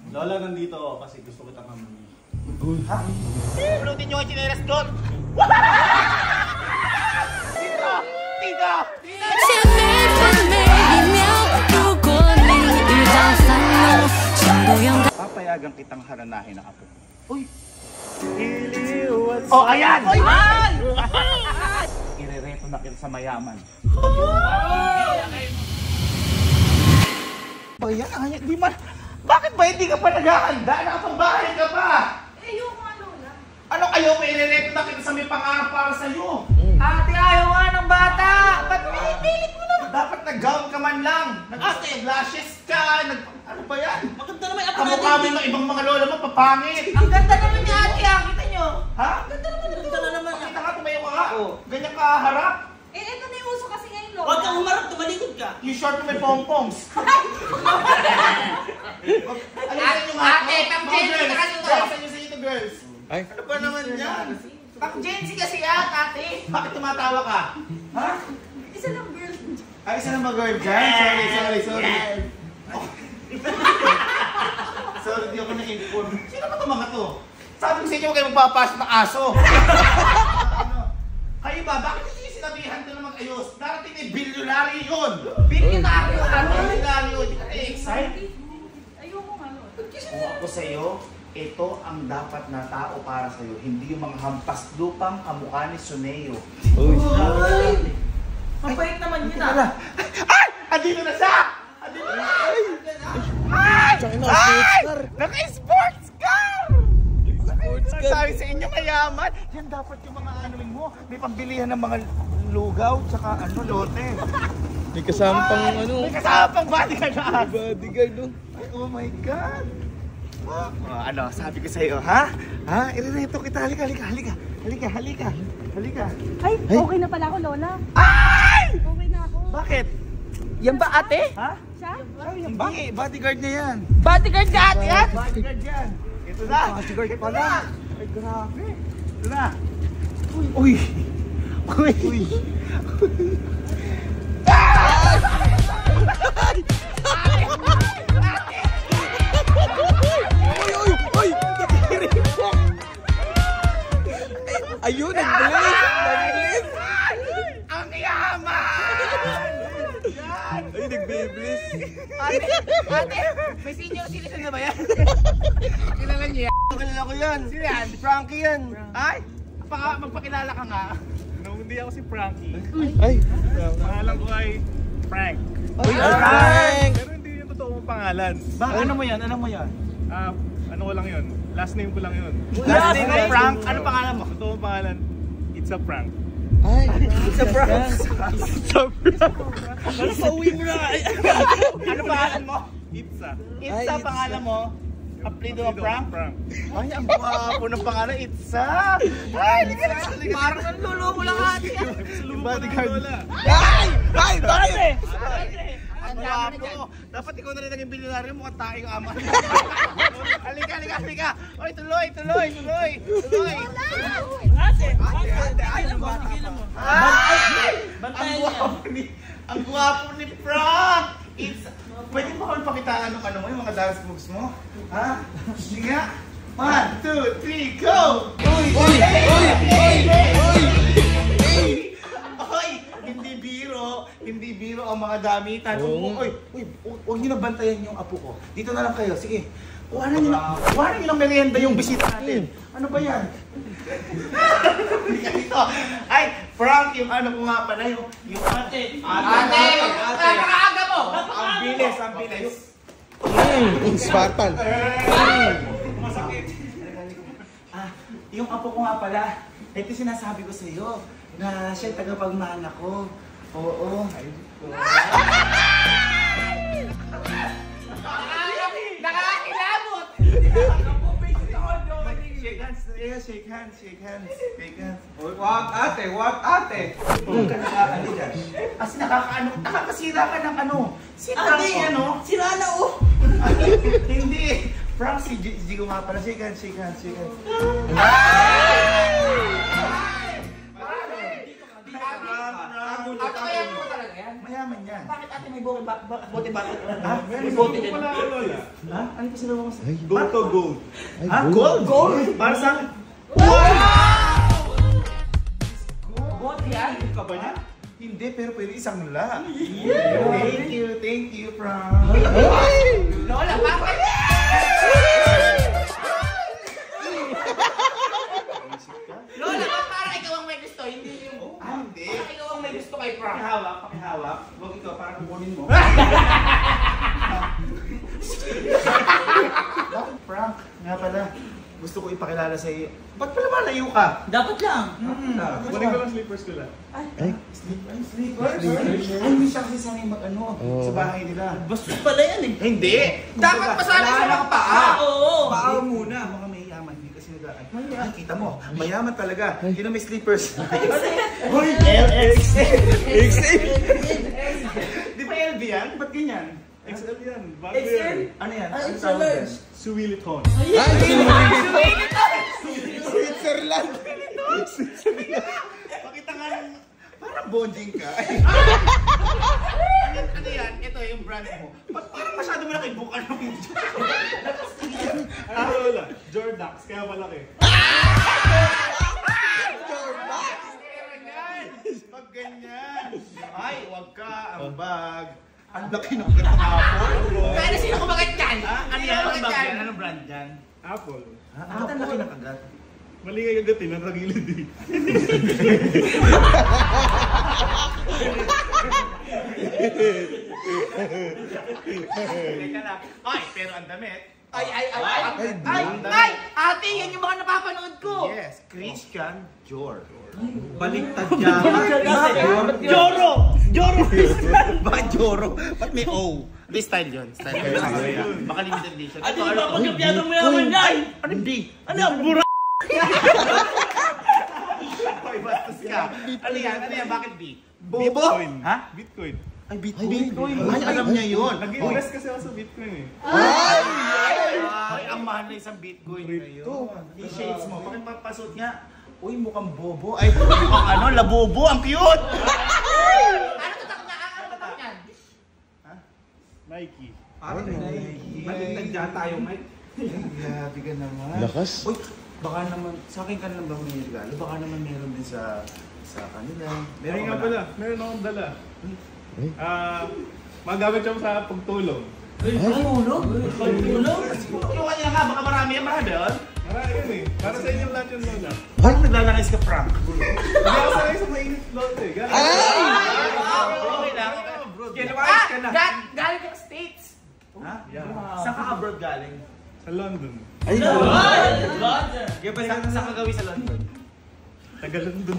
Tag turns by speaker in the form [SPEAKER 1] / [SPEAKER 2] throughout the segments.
[SPEAKER 1] Lola, nandito ako kasi gusto ko kitang hamunin.
[SPEAKER 2] Ha? Pulutin nyo ang chinelas doon! Tito! Tito! Papayagan kitang haranahin ang apo. Uy! Oh, ayan! Oy! Irereto na kita sa mayaman. Ayan, di man. Bakit ba hindi ka pa naghahanda? Nakapambahay ka pa!
[SPEAKER 3] Ayoko nga, Lola.
[SPEAKER 2] Anong ayoko? Irereto na kita sa may pangarap para sa'yo.
[SPEAKER 3] Ate, ayaw nga ng bata! Ba't pinipilit mo naman?
[SPEAKER 2] Dapat nag-gown ka man lang. Nag-lashes ka. Ano ba yan?
[SPEAKER 3] Maganda naman yung
[SPEAKER 2] Kamukha mo ng ibang mga lola mo, papangit.
[SPEAKER 3] Ang ganda naman niya, ate, kita nyo.
[SPEAKER 2] Ha?
[SPEAKER 3] Ang ganda naman ito. Ganda naman.
[SPEAKER 2] Pakita ka, tumayo ka nga. Ganyan ka harap.
[SPEAKER 3] Ito na yung uso kasi ngayon, Lola.
[SPEAKER 4] Huwag kang humarap, tumalikod ka.
[SPEAKER 2] Yung short mo may pom-poms.
[SPEAKER 3] Ate, pang-Jensi ka kasi ito.
[SPEAKER 2] Girls, ano sa ito, girls?
[SPEAKER 1] Ay?
[SPEAKER 2] Ano ba naman yan?
[SPEAKER 3] Pang-Jensi kasi yan, ate.
[SPEAKER 2] Bakit tumatawa ka? Ha?
[SPEAKER 3] Isa lang, girl.
[SPEAKER 2] Ay, isa na ba girl dyan? Sorry. Sorry, di ako na-inform. Sino ba itong mga to? Sabi ko sa inyo, huwag kayo magpapasok ng aso. Kayo ba? Bakit hindi yung sinabihan ito na mag-ayos? Darating na bilyonary yun!
[SPEAKER 3] Bilyonary yun, ate.
[SPEAKER 2] Bilyonary yun! Hindi ka na-excite?
[SPEAKER 3] Ayoko nga, Lola.
[SPEAKER 2] Kung ako sa'yo, ito ang dapat na tao para sa'yo. Hindi yung mga hampas lupang kamukha ni Suneo.
[SPEAKER 3] Mabait naman yun,
[SPEAKER 2] Ay! Ay! Andito na siya! Andito na! Ay! Naka-sports car! Sabi sa inyo mayaman. Yan dapat yung mga anuin mo. May pambilihan ng mga lugaw tsaka lote.
[SPEAKER 1] May kasama pang ano?
[SPEAKER 2] May kasama pang bodyguard na.
[SPEAKER 1] Bodyguard no?
[SPEAKER 2] Ay, oh my God. Sabi ko sa iyo, ha? Ha? Irereto kita. Halika.
[SPEAKER 5] Ay, okay na pala ako, Lola.
[SPEAKER 2] Ay!
[SPEAKER 5] Okay na ako.
[SPEAKER 2] Bakit?
[SPEAKER 3] Yan ba, ate?
[SPEAKER 2] Ha?
[SPEAKER 5] Siya?
[SPEAKER 2] Hindi, bodyguard niya yan.
[SPEAKER 3] Bodyguard ka, ate, ha?
[SPEAKER 2] Bodyguard yan. Ito na. Bodyguard pala. Ay, grabe. Ito na. Uy.
[SPEAKER 1] Ayun, nag-bless!
[SPEAKER 2] Ang yaman!
[SPEAKER 1] Ay, nag-bless!
[SPEAKER 3] Ate, may senior citizen na ba yan?
[SPEAKER 2] Kilala niya yan.
[SPEAKER 4] Kilala ko yan.
[SPEAKER 2] Sino yan?
[SPEAKER 4] Frankie yan.
[SPEAKER 2] Ay? Magpakilala ka nga.
[SPEAKER 1] Hindi ako si Frankie.
[SPEAKER 4] Ay.
[SPEAKER 1] Pangalan ko ay Frank.
[SPEAKER 4] Frank!
[SPEAKER 1] Pero hindi yung totoong pangalan.
[SPEAKER 2] Ano mo yan?
[SPEAKER 1] Ano ko lang yun? Last name ko lang yun.
[SPEAKER 2] Last name mo, Frank? Ano pangalan mo?
[SPEAKER 1] Totoong pangalan, it's a prank.
[SPEAKER 4] Ay, it's a prank.
[SPEAKER 1] Ano pa uwi mo na?
[SPEAKER 2] Ano pangalan mo?
[SPEAKER 1] Itza.
[SPEAKER 2] Itza pangalan mo? Apelido mo, Frank?
[SPEAKER 1] Frank.
[SPEAKER 2] Ay, ang guwapo ng pangalan, Itza! Ay, liga!
[SPEAKER 3] Parang ang lulo mo lang, ate.
[SPEAKER 2] Yung bodyguard.
[SPEAKER 4] Ay, bakit?
[SPEAKER 2] Ang guwapo! Dapat ikaw na rin naging bilyonaryo, mukhang taing ama. Halika! Oy, tuloy! Ang guwapo ni Frank! Pwede mo kami pakitaan ng yung mga dance moves mo? Ha? Sige nga! 1, 2, 3, go! Uy! Hindi biro ang mga damitan. Uy, huwag niyo na bantayan yung apo ko. Dito na lang kayo, sige. Kuhanan niyo ng merienda yung bisita natin. Ano ba yan? Hindi ka dito. Ay, Frank, yung ano ko nga pala, yung ate.
[SPEAKER 3] Napakaaga mo.
[SPEAKER 2] Ang bilis.
[SPEAKER 4] Spartan.
[SPEAKER 2] Masakit. Yung apo ko nga pala, ito sinasabi ko sa iyo na siya tagapagmana ko. Oo.
[SPEAKER 3] Nakakilabot.
[SPEAKER 2] Shake hands.
[SPEAKER 4] What ate?
[SPEAKER 2] Huwag ka nakakaano dyan. Kasi nakakasira ka ng ano. Si Frank ano?
[SPEAKER 3] Sira na, oh.
[SPEAKER 2] Hindi. Frank, si Jigo nga pala. Shake hands.
[SPEAKER 3] Ate, mayaman mo talaga yan.
[SPEAKER 2] Mayaman yan.
[SPEAKER 3] Bakit ate may bote bata.
[SPEAKER 2] Ha?
[SPEAKER 3] May bote din.
[SPEAKER 1] Wala ako, Lola.
[SPEAKER 2] Ha? Ano pa sinabi mo?
[SPEAKER 1] Gold to gold.
[SPEAKER 2] Ha? Gold? Gold? Para sa akin.
[SPEAKER 3] Bote yan?
[SPEAKER 2] Ka ba niya? Hindi, pero pwede isang la. Thank you, Frank.
[SPEAKER 3] Lola, bakit? Lola, parang ikaw ang may gusto, hindi yung...
[SPEAKER 2] Hindi.
[SPEAKER 3] Parang ikaw ang may gusto kay Frank.
[SPEAKER 2] Pakihawak. Huwag ikaw, parang kukunin mo. Bakit, Frank? Nga pala, gusto ko ipakilala sa iyo. Ba't pala malayo ka?
[SPEAKER 3] Dapat lang.
[SPEAKER 1] Kunin ko lang slippers ko lang.
[SPEAKER 2] Sleepers? Ay, hindi siya kasi sanay mag-ano sa bahay nila.
[SPEAKER 3] Bastos pala yan eh.
[SPEAKER 2] Hindi!
[SPEAKER 3] Dapat masali sa mga paa. Oo.
[SPEAKER 2] Paa muna, mga mayaman, hindi kasi nagaan. Ay, kita mo, mayaman talaga. Hindi na may sleepers. Hoy, Di ba LV yan? Ba't ganyan?
[SPEAKER 1] XL yan. Bago yan.
[SPEAKER 2] Ano yan?
[SPEAKER 3] Ay,
[SPEAKER 2] Ano tawag yan?
[SPEAKER 1] Suwiliton.
[SPEAKER 4] Switzerland!
[SPEAKER 2] Pakita nga ng... Parang bonjing ka. Ano yan? Ito yung brand mo. Parang masyado mo lang ibukan ng video.
[SPEAKER 1] Ano, Lola? Jordax, kaya malaki.
[SPEAKER 2] Pag ganyan. Ay, wag ka. Ang bag. Ang laki ng katapon.
[SPEAKER 3] Kaya na sino kumagat yan?
[SPEAKER 2] Ano yan? Ang bag yan? Anong brand yan?
[SPEAKER 1] Apple.
[SPEAKER 2] Bakit ang laki ng kagat?
[SPEAKER 1] Mali nga gagatin, nakagilid eh.
[SPEAKER 2] Teka lang. Ay, pero ang damit.
[SPEAKER 3] Ay! Ate, yan yung mga napapanood ko!
[SPEAKER 2] Yes, Christian Dior.
[SPEAKER 4] Baliktad yan.
[SPEAKER 3] Joro!
[SPEAKER 2] Bakit Joro? Ba't may O? Hindi, style yun. Style yun. Baka limited edition.
[SPEAKER 3] Ate, di ba pagkapyado mo yaman yan?
[SPEAKER 2] Ano B?
[SPEAKER 3] Ano ang bura?
[SPEAKER 2] Hoy, bastos ka. Ano yan? Ano yan? Bakit B?
[SPEAKER 1] Bitcoin.
[SPEAKER 2] Ha?
[SPEAKER 1] Bitcoin.
[SPEAKER 2] Ay, Bitcoin. Ay, alam niya yun.
[SPEAKER 1] Nag-invest kasi ako sa Bitcoin eh.
[SPEAKER 2] Ay, ang mahal na isang Bitcoin ngayon. I-shades mo. Pakipapasot nga. Uy, mukhang bobo. Ay, mukhang ano, labobo. Ang cute!
[SPEAKER 3] Ano tatak na? Ano tatak yan?
[SPEAKER 1] Nike.
[SPEAKER 4] Baliktad yan tayo, Mike.
[SPEAKER 2] Grabe ka naman.
[SPEAKER 4] Lakas.
[SPEAKER 2] Uy, baka naman, sa akin ka na lang ba may regalo? Baka naman meron din sa kanila.
[SPEAKER 1] Meron nga
[SPEAKER 2] ka
[SPEAKER 1] pala. Meron akong dala. Magamit siya sa pagtulong.
[SPEAKER 3] Tulog? Tulog?
[SPEAKER 2] Tulungan niya nga, baka marami yan. Marami yun.
[SPEAKER 1] Marami yun eh. Para sa inyo lahat yun, Lola.
[SPEAKER 2] Ay, naglalangis ka, Frank.
[SPEAKER 1] Hindi ako sanay sa mainit lote eh. Galing.
[SPEAKER 2] Okay lang.
[SPEAKER 3] Galing ka States.
[SPEAKER 2] Ha? Saan ka abroad galing?
[SPEAKER 1] Sa London.
[SPEAKER 2] Saan ka gawin sa London?
[SPEAKER 1] Taga-London.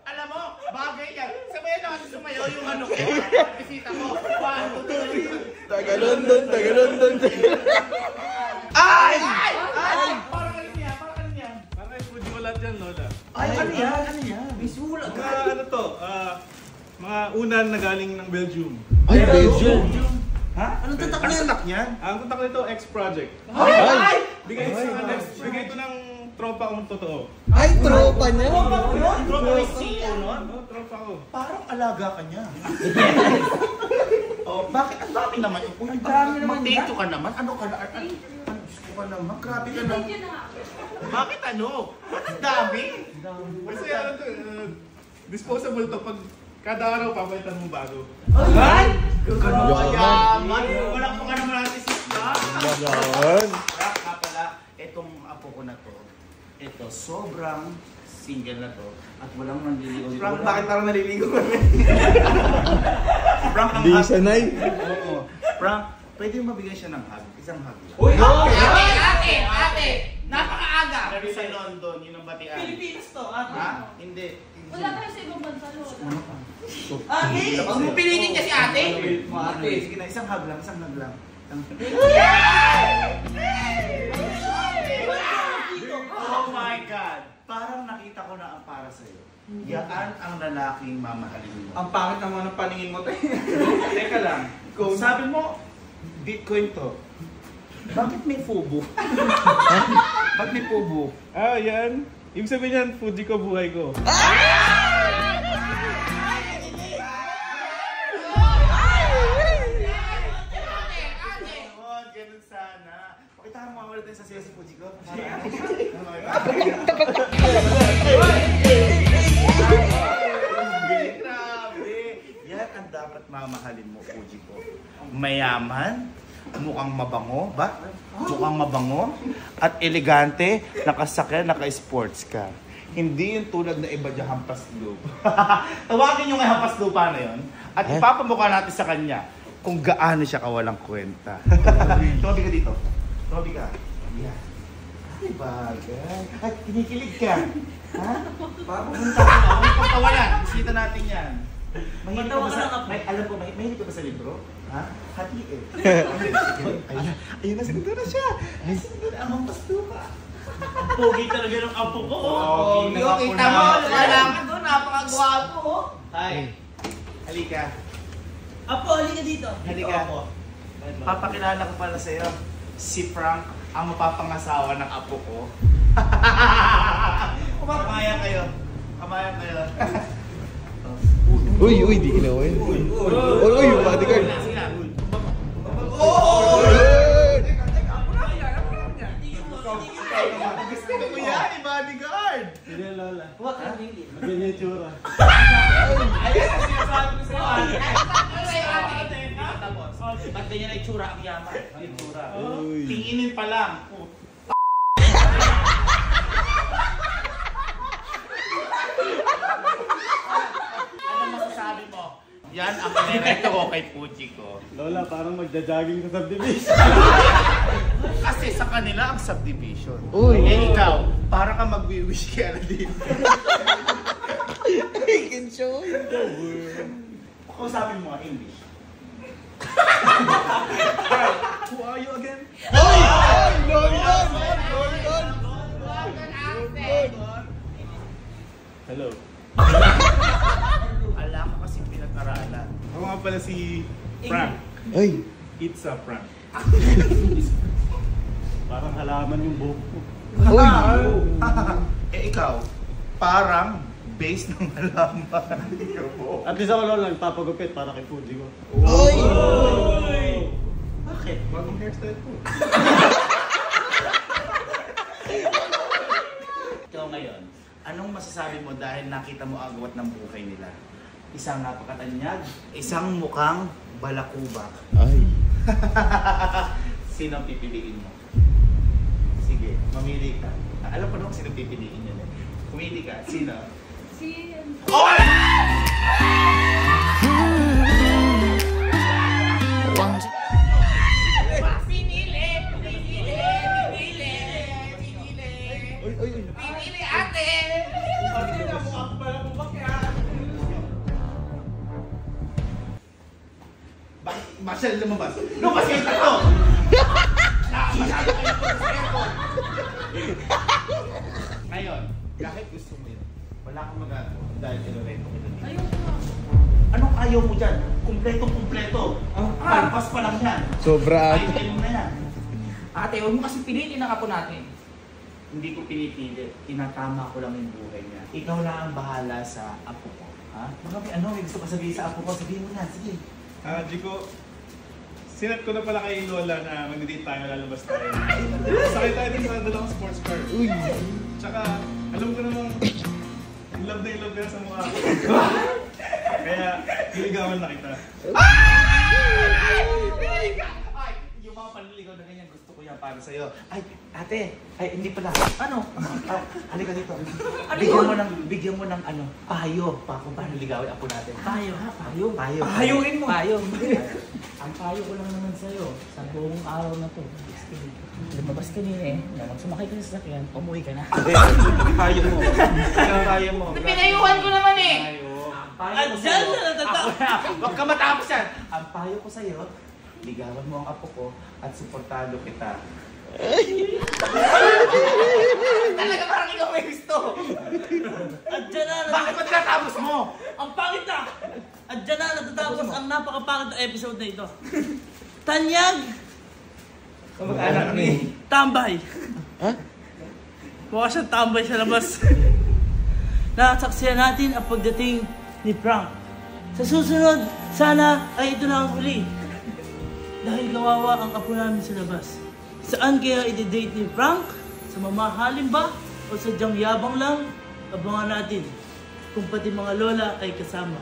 [SPEAKER 2] Alam mo, bagay yan. Sabayan naman sumayaw yung ano ko. Bisita ko.
[SPEAKER 4] Taga-London.
[SPEAKER 2] Ay! Parang ano yan?
[SPEAKER 1] Para i-food ko lahat yan, Lola.
[SPEAKER 2] Ay, ano yan?
[SPEAKER 3] May sulat.
[SPEAKER 1] Mga ano to, mga unan na galing ng Belgium.
[SPEAKER 4] Ay, Belgium.
[SPEAKER 2] Ha?
[SPEAKER 3] Anong tatak
[SPEAKER 2] Ano
[SPEAKER 3] na yan?
[SPEAKER 2] tatak niyan?
[SPEAKER 1] Ang tatak nito, X-Project.
[SPEAKER 2] Ay!
[SPEAKER 1] Bigay ito ng tropa kong totoo.
[SPEAKER 4] Ay, tropa niya.
[SPEAKER 2] Tropa ni CEO nun?
[SPEAKER 1] Oh, tropa ko.
[SPEAKER 2] Parang alaga ka niya. Oh, bakit? Ang dami naman. Ang
[SPEAKER 3] dami naman
[SPEAKER 2] Mag-take ka naman. Ano ka na? Diyos ko ka naman. Grabe ka naman. Bakit ano? Bakit dami?
[SPEAKER 1] Kasi ano to, disposable to. Pag kada araw, papalitan mo bago.
[SPEAKER 2] Ay! Ganun kayaman. Walang pa ka naman natin si Frank.
[SPEAKER 4] Yan.
[SPEAKER 2] Frank nga pala, etong apo ko na to, ito, sobrang single na to at walang nanliligaw.
[SPEAKER 4] Frank, bakit parang naliligo ka rin?
[SPEAKER 2] Frank, ang
[SPEAKER 4] Di
[SPEAKER 2] hug.
[SPEAKER 4] sanay.
[SPEAKER 2] Oo. Frank, pwede mo mabigay siya ng hug. Isang hug lang.
[SPEAKER 4] Uy,
[SPEAKER 3] Ate! Napakaaga!
[SPEAKER 2] Sabi sa London, yun ang batian.
[SPEAKER 3] Pilipinas to, ate.
[SPEAKER 2] Ha? Hindi.
[SPEAKER 5] Wala kayo sa ibang bansa, Lola.
[SPEAKER 3] Ate! Pumipilitin niya si ate?
[SPEAKER 2] Ate, sige na, isang hug lang. Oh my God! Parang nakita ko na ang para sa'yo. Yan ang lalaking mamahalin mo.
[SPEAKER 4] Ang pangit naman ng paningin mo, te.
[SPEAKER 2] Teka lang. Kung sabi mo, Bitcoin to. Bakit may fubo? Bakit may fubo?
[SPEAKER 1] Yan. Ibig sabihin yan, Fuji ko, buhay ko.
[SPEAKER 2] Ganun sana. Pakita ka mo natin sa siya si Fuji ko. Grabe! Yan ang dapat mamahalin mo, Fuji ko. Mayaman, mukhang mabango, ba? Mukhang mabango, at elegante, nakasakyan, naka-sports ka. Hindi yung tulad na iba dyan hampas lupa. Tawagin nyo nga hampas lupa na yun, at ipapamukha natin sa kanya kung gaano siya kawalang kwenta. Tumabi ka dito. Tumabi ka. Yan. Ay, bagay. Ay, kinikilig ka. Ha? Papunta ka na. Huwag pagtawanan. Bisita natin yan. Mahilig ka ba sa... alam ko, mahilig ka ba sa libro? Ha? Hati eh. Ayun na, sinunod na siya. Ay, sinunod na ang hampas lupa.
[SPEAKER 3] Pogi talaga ng apo ko.
[SPEAKER 2] Pogi ng apo
[SPEAKER 3] Kita mo,
[SPEAKER 2] natin.
[SPEAKER 3] lalaki doon, napakagwapo.
[SPEAKER 2] Hi. Halika.
[SPEAKER 3] Apo, halika dito.
[SPEAKER 2] Halika. Papakilala ko pala sa'yo. Si Frank, ang mapapangasawa ng apo ko. Kamayan kayo. Kamayan kayo.
[SPEAKER 4] Uy, di kinawin. Uy, yung bodyguard.
[SPEAKER 2] Gusto ko yan, bodyguard.
[SPEAKER 1] Sige, Lola.
[SPEAKER 3] Huwag kang hindi.
[SPEAKER 1] Ganyan yung tsura.
[SPEAKER 3] Ayun ang sinasabi ko sa'yo. Tapos, ba't ganyan ay tsura ang yaman? Yung tsura.
[SPEAKER 2] Tinginin pa lang. Ano masasabi mo? Yan ang pinirento ko kay Fuji ko.
[SPEAKER 1] Lola, parang magja-jogging sa subdivision.
[SPEAKER 2] Kasi sa kanila ang subdivision.
[SPEAKER 4] Uy.
[SPEAKER 2] Eh ikaw, para ka mag-wish kay Aladin.
[SPEAKER 4] I can show you.
[SPEAKER 2] Kausapin mo ang English. Who are you again?
[SPEAKER 1] Hello.
[SPEAKER 2] Ala ka kasi pinag-aralan.
[SPEAKER 1] Ako nga pala si Frank.
[SPEAKER 4] Ay.
[SPEAKER 1] It's a prank. Parang halaman yung buhok ko.
[SPEAKER 4] Uy.
[SPEAKER 2] Eh ikaw, parang base ng halaman.
[SPEAKER 1] At least ako Lola, nagpapagupit para kay Fuji ko.
[SPEAKER 4] Uy.
[SPEAKER 2] Bakit?
[SPEAKER 1] Bagong hairstyle ko.
[SPEAKER 2] Ikaw ngayon, anong masasabi mo dahil nakita mo agwat ng buhay nila? Isang napakatanyag, isang mukhang balakubak.
[SPEAKER 4] Ay.
[SPEAKER 2] Sino ang pipiliin mo? Sige, mamili ka. Alam ko naman sino pipiliin nyo. Pumili ka. Sino?
[SPEAKER 5] Si...
[SPEAKER 2] Oy!
[SPEAKER 3] Pinili ate!
[SPEAKER 2] Bakit masyal lumabas? Lumabas kayo tatlo! Masyado kayo po sa aircon! Ngayon, kahit gusto mo yun, wala kang magagawa dahil kinurento kita dito.
[SPEAKER 5] Ayoko nga.
[SPEAKER 2] Anong ayaw mo dyan? Kumpleto-kumpleto. Palpas pa lang yan.
[SPEAKER 4] Sobra ata.
[SPEAKER 2] Item na yan.
[SPEAKER 3] Ate, huwag mo kasi piliin ang apo natin.
[SPEAKER 2] Hindi ko pinipili. Tinatama ko lang yung buhay niya. Ikaw lang ang bahala sa apo ko. Ha? Ano may gusto ka sabihin sa apo ko? Sabihin mo na. Sige.
[SPEAKER 1] Jiko, sinat ko na pala kay Lola na mag-date tayo, lalabas tayo. Sakay tayo din sa dalawang sports car.
[SPEAKER 4] Uy.
[SPEAKER 1] Tsaka, alam ko namang in love ka na sa mukha ko. Kaya, hiligawan na kita.
[SPEAKER 2] Ay! Yung mga panliligaw na ganyan, gusto ko yan para sa'yo. Ay, ate! Ay, hindi pala. Ano? Halika dito. Bigyan mo ng ano, payo. Pa kung paano ligawin ako natin.
[SPEAKER 3] Payo ha, payo.
[SPEAKER 2] Payo.
[SPEAKER 3] Payuin mo. Payo.
[SPEAKER 6] Ang payo ko lang naman sa'yo, sa buong araw na to, lumabas ka nila nang sumakay ka sa sasakyan, umuwi ka na.
[SPEAKER 2] Payo mo. Payo mo.
[SPEAKER 3] Pinayuhan ko naman eh.
[SPEAKER 2] Payo. Payo
[SPEAKER 3] At
[SPEAKER 2] ko
[SPEAKER 3] dyan
[SPEAKER 2] sa'yo.
[SPEAKER 3] na natatapos.
[SPEAKER 2] Ako na. Huwag ka matapos yan. Ang payo ko sa'yo, ligawan mo ang apo ko at suportado kita. Talaga parang ikaw may gusto.
[SPEAKER 3] At dyan na
[SPEAKER 2] Bakit ba tinatapos mo?
[SPEAKER 3] Ang pangit na! At dyan na natatapos ang napakapangit na episode na ito. Tanyag!
[SPEAKER 2] Kamag-anak ni.
[SPEAKER 3] Tambay.
[SPEAKER 4] Ha?
[SPEAKER 3] Mukha siyang tambay sa labas. Nasaksiyan natin ang pagdating ni Frank. Sa susunod, sana ay ito na ang huli. Dahil kawawa ang apo namin sa labas. Saan kaya i-date ni Frank? Sa mamahalin ba? O sadyang yabang lang? Abangan natin kung pati mga lola ay kasama.